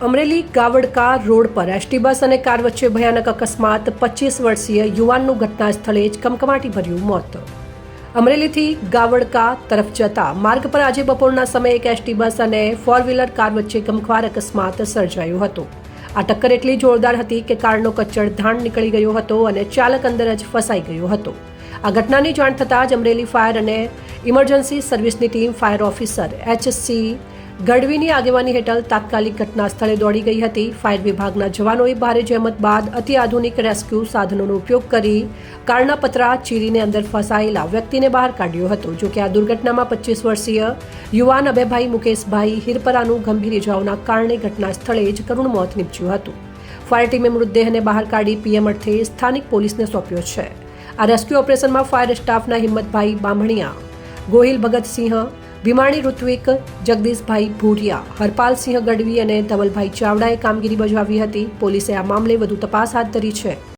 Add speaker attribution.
Speaker 1: Amreli ગાવડકા road પર ST bus અને car વચ્ચે ભયાનક અકસ્માત, 25 વર્ષીય યુવાનનું ઘટના સ્થળે જ કમકમાટીભર્યું મોત। અમરેલીથી ગાવડકા તરફ જતા માર્ગ પર આજે બપોરના સમયે એક એસટી બસ અને 4 વ્હીલર કાર વચ્ચે ગમખ્વાર અકસ્માત સર્જાયો હતો। આ ટક્કર એટલી જોરદાર હતી કે કારનો કચ્ચર ધાણ નીકળી ગયો હતો અને ચાલક અંદર જ ફસાઈ ગયો હતો। આ ઘટનાની જાણ થતાં જ અમરેલી ફાયર અને ઇમરજન્સી સર્વિસની ટીમ ફાયર ઓફિસર HC ગઢવીની આગેવાની હેઠળ તાત્કાલિક ઘટના સ્થળે દોડી ગઈ હતી। ફાયર વિભાગના જવાનોએ ભારે જહેમત બાદ અતિ આધુનિક રેસ્ક્યુ સાધનોનો ઉપયોગ કરી કારના પતરા ચીરીને અંદર ફસાયેલા વ્યક્તિને બહાર કાઢ્યો હતો। જો કે આ દુર્ઘટનામાં 25 વર્ષીય યુવાન અભયભાઈ મુકેશભાઈ હિરપરાનું ગંભીર ઇજાઓના કારણે ઘટના સ્થળે જ કરુણ મોત નીપજ્યું હતું। ફાયર ટીમે મૃતદેહને બહાર કાઢી પીએમ અર્થે સ્થાનિક પોલીસને સોંપ્યો છે। આ રેસ્ક્યુ ઓપરેશનમાં ફાયર સ્ટાફના હિંમતભાઈ બામણિયા, ગોહિલ ભગતસિંહ, ભીમાણી ઋત્વિક, જગદીશભાઈ ભૂરિયા, હરપાલસિંહ ગઢવી અને ધવલભાઈ ચાવડાએ કામગીરી બજાવી હતી। પોલીસે આ મામલે વધુ તપાસ હાથ ધરી છે।